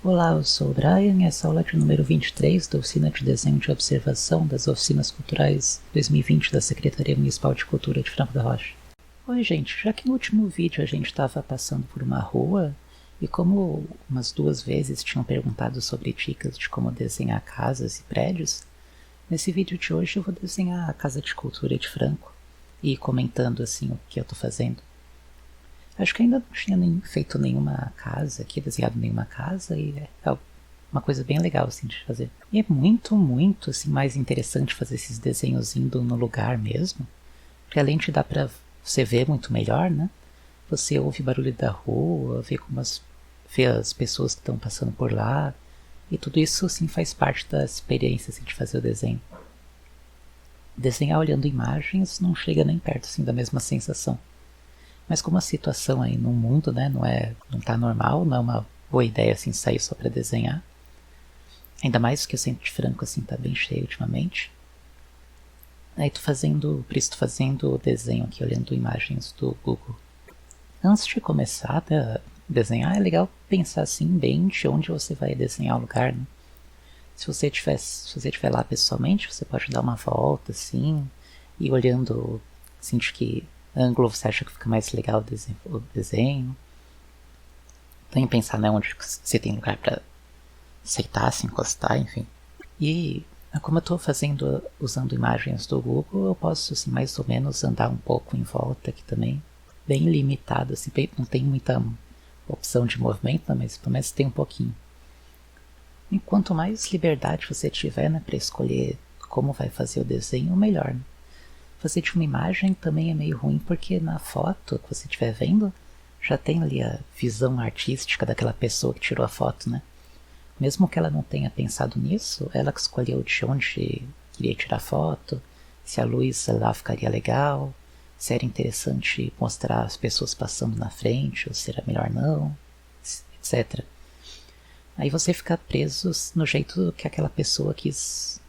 Olá, eu sou o Brian e essa aula é de número 23 da Oficina de Desenho de Observação das Oficinas Culturais 2020 da Secretaria Municipal de Cultura de Franco da Rocha. Oi gente, já que no último vídeo a gente estava passando por uma rua e como umas 2 vezes tinham perguntado sobre dicas de como desenhar casas e prédios, nesse vídeo de hoje eu vou desenhar a Casa de Cultura de Franco e ir comentando assim o que eu estou fazendo. Acho que ainda não tinha feito nenhuma casa aqui, desenhado nenhuma casa, e é uma coisa bem legal assim de fazer. E é muito assim, mais interessante fazer esses desenhos indo no lugar mesmo, porque além de dar pra você ver muito melhor, né? Você ouve o barulho da rua, vê as pessoas que estão passando por lá, e tudo isso assim faz parte da experiência assim, de fazer o desenho. Desenhar olhando imagens não chega nem perto assim, da mesma sensação. Mas como a situação aí no mundo, né, não tá normal, não é uma boa ideia assim sair só para desenhar. Ainda mais que o Centro de Franco assim tá bem cheio ultimamente. Aí tô fazendo o desenho aqui olhando imagens do Google. Antes de começar a desenhar, é legal pensar assim bem de onde você vai desenhar o lugar, né? Se você estiver lá pessoalmente, você pode dar uma volta assim e olhando assim de que ângulo você acha que fica mais legal o desenho. Também pensar, né, onde você tem lugar para aceitar, se encostar, enfim. E como eu estou usando imagens do Google, eu posso assim, mais ou menos andar um pouco em volta aqui também. Bem limitado, assim, não tem muita opção de movimento, mas pelo menos tem um pouquinho. E quanto mais liberdade você tiver, né, para escolher como vai fazer o desenho, melhor, né? Fazer de uma imagem também é meio ruim, porque na foto que você estiver vendo, já tem ali a visão artística daquela pessoa que tirou a foto, né? Mesmo que ela não tenha pensado nisso, ela que escolheu de onde queria tirar a foto, se a luz lá ficaria legal, se era interessante mostrar as pessoas passando na frente, ou se era melhor não, etc. Aí você fica preso no jeito que aquela pessoa quis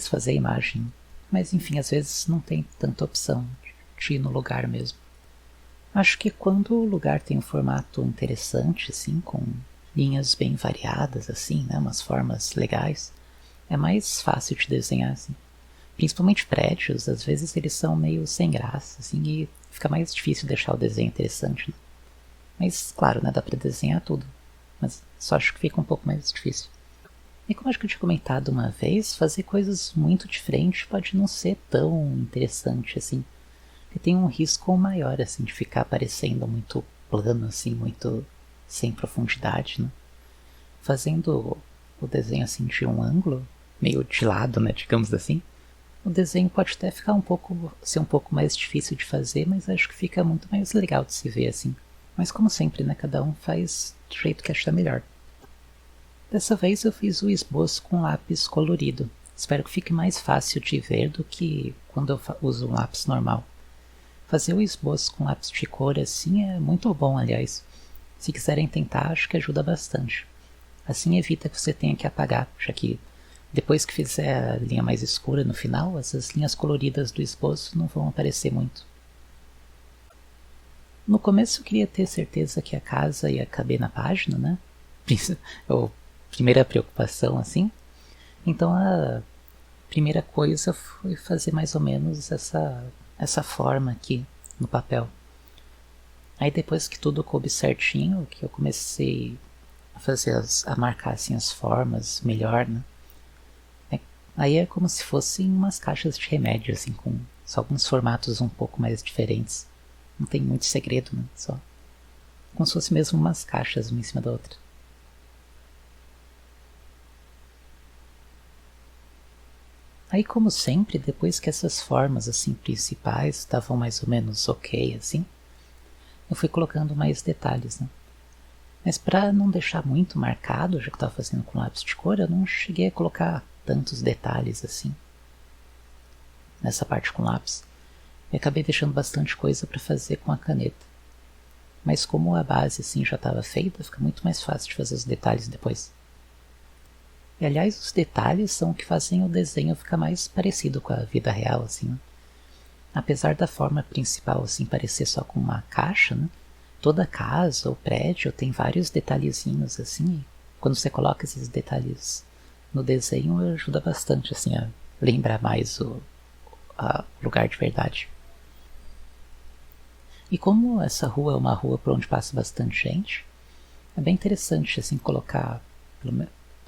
fazer a imagem. Mas enfim, às vezes não tem tanta opção de ir no lugar mesmo. Acho que quando o lugar tem um formato interessante, assim, com linhas bem variadas, assim, né, umas formas legais, é mais fácil de desenhar, assim. Principalmente prédios, às vezes eles são meio sem graça, assim, e fica mais difícil deixar o desenho interessante, né? Mas, claro, né, dá pra desenhar tudo, mas só acho que fica um pouco mais difícil. E como acho que eu tinha comentado uma vez, fazer coisas muito diferentes pode não ser tão interessante assim. Porque tem um risco maior assim de ficar parecendo muito plano, assim, muito sem profundidade, né? Fazendo o desenho assim de um ângulo, meio de lado, né, digamos assim, o desenho pode até ser um pouco mais difícil de fazer, mas acho que fica muito mais legal de se ver assim. Mas como sempre, né, cada um faz do jeito que achar melhor. Dessa vez eu fiz o esboço com lápis colorido. Espero que fique mais fácil de ver do que quando eu uso um lápis normal. Fazer o esboço com lápis de cor assim é muito bom, aliás. Se quiserem tentar, acho que ajuda bastante. Assim evita que você tenha que apagar, já que depois que fizer a linha mais escura no final, essas linhas coloridas do esboço não vão aparecer muito. No começo eu queria ter certeza que a casa ia caber na página, né? Primeira preocupação, assim. Então a primeira coisa foi fazer mais ou menos essa forma aqui no papel. Aí depois que tudo coube certinho, que eu comecei a marcar assim as formas melhor, né? Aí é como se fossem umas caixas de remédio, assim, com só alguns formatos um pouco mais diferentes. Não tem muito segredo, né? Só como se fosse mesmo umas caixas uma em cima da outra. Aí, como sempre, depois que essas formas assim principais estavam mais ou menos ok, assim, eu fui colocando mais detalhes, né? Mas para não deixar muito marcado, já que eu estava fazendo com lápis de cor, eu não cheguei a colocar tantos detalhes assim nessa parte com lápis. E acabei deixando bastante coisa para fazer com a caneta. Mas como a base assim já estava feita, fica muito mais fácil de fazer os detalhes depois. E aliás, os detalhes são o que fazem o desenho ficar mais parecido com a vida real, assim, né? Apesar da forma principal, assim, parecer só com uma caixa, né? toda casa ou prédio tem vários detalhezinhos assim, e quando você coloca esses detalhes no desenho ajuda bastante assim a lembrar mais o lugar de verdade. E como essa rua é uma rua por onde passa bastante gente, é bem interessante assim colocar,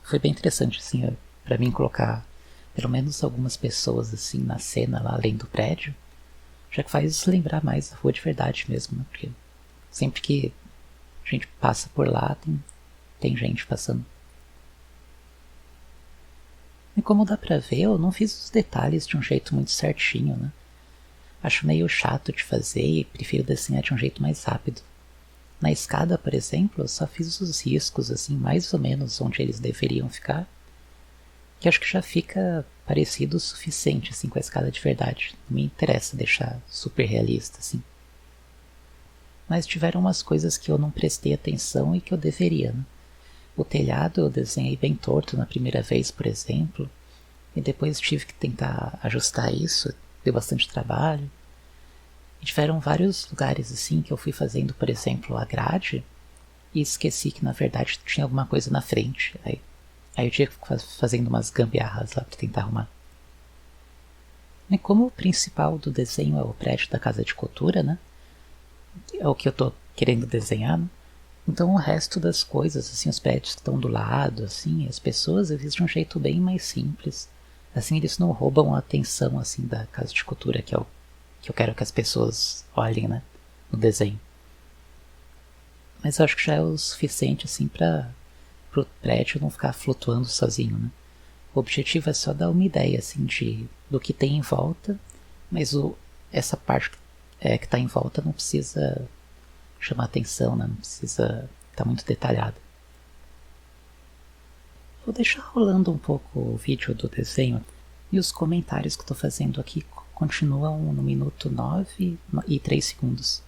foi bem interessante assim para mim colocar pelo menos algumas pessoas assim na cena lá além do prédio, já que faz lembrar mais a rua de verdade mesmo, né? Porque sempre que a gente passa por lá tem gente passando. E como dá pra ver, eu não fiz os detalhes de um jeito muito certinho, né? Acho meio chato de fazer e prefiro desenhar de um jeito mais rápido. Na escada, por exemplo, eu só fiz os riscos assim, mais ou menos onde eles deveriam ficar, que acho que já fica parecido o suficiente assim com a escada de verdade. Não me interessa deixar super realista assim. Mas tiveram umas coisas que eu não prestei atenção e que eu deveria, né? O telhado eu desenhei bem torto na primeira vez, por exemplo, e depois tive que tentar ajustar isso, deu bastante trabalho. E tiveram vários lugares assim que eu fui fazendo, por exemplo, a grade, e esqueci que na verdade tinha alguma coisa na frente. Aí eu tinha que ficar fazendo umas gambiarras lá pra tentar arrumar. E como o principal do desenho é o prédio da casa de costura, né? É o que eu tô querendo desenhar, né? Então o resto das coisas, assim, os prédios que estão do lado, assim, as pessoas eu fiz de um jeito bem mais simples. Assim, eles não roubam a atenção, assim, da casa de costura, que é o que eu quero que as pessoas olhem, né, no desenho. Mas eu acho que já é o suficiente, assim, pro prédio não ficar flutuando sozinho, né. O objetivo é só dar uma ideia, assim, do que tem em volta, mas essa parte que tá em volta não precisa chamar atenção, né? Não precisa estar muito detalhado. Vou deixar rolando um pouco o vídeo do desenho e os comentários que estou fazendo aqui continuam no minuto 9 e 3 segundos.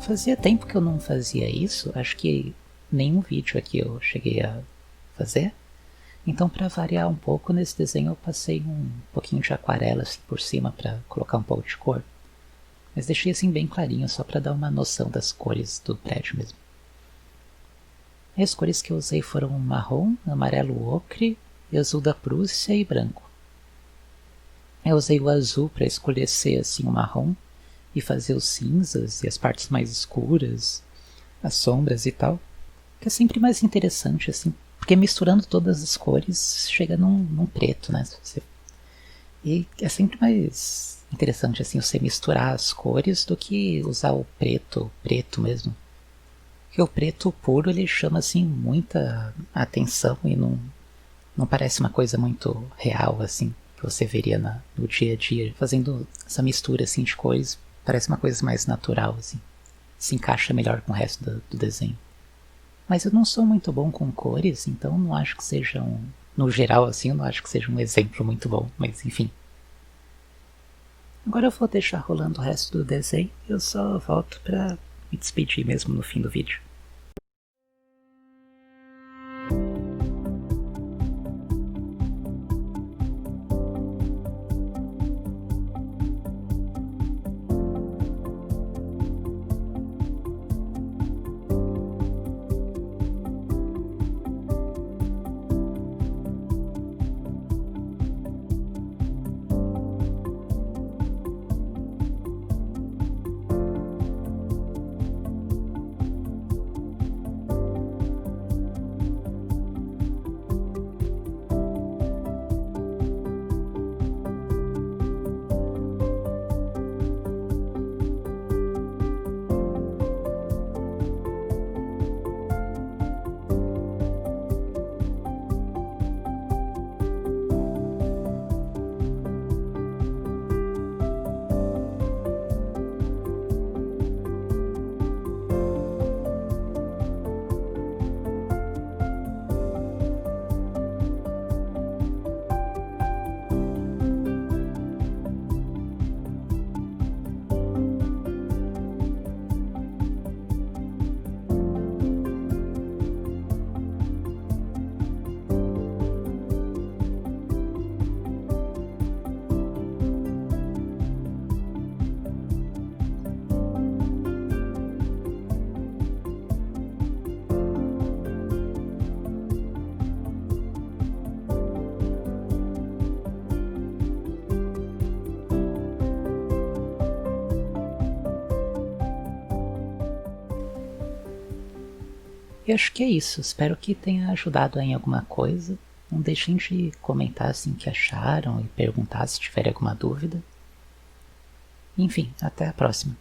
Fazia tempo que eu não fazia isso, acho que nenhum vídeo aqui eu cheguei a fazer. Então, para variar um pouco, nesse desenho eu passei um pouquinho de aquarela assim, por cima para colocar um pouco de cor. Mas deixei assim bem clarinho, só para dar uma noção das cores do prédio mesmo. E as cores que eu usei foram marrom, amarelo ocre, azul da Prússia e branco. Eu usei o azul para escurecer assim, o marrom e fazer os cinzas e as partes mais escuras, as sombras e tal. Que é sempre mais interessante, assim, porque misturando todas as cores chega num preto, né? E é sempre mais interessante, assim, você misturar as cores do que usar o preto mesmo. Porque o preto puro, ele chama, assim, muita atenção e não parece uma coisa muito real, assim, que você veria no dia a dia. Fazendo essa mistura, assim, de cores, parece uma coisa mais natural, assim. Se encaixa melhor com o resto do desenho. Mas eu não sou muito bom com cores, então não acho que seja no geral assim, eu não acho que seja um exemplo muito bom, mas enfim. Agora eu vou deixar rolando o resto do desenho e eu só volto pra me despedir mesmo no fim do vídeo. E acho que é isso, espero que tenha ajudado em alguma coisa. Não deixem de comentar assim o que acharam e perguntar se tiverem alguma dúvida. Enfim, até a próxima.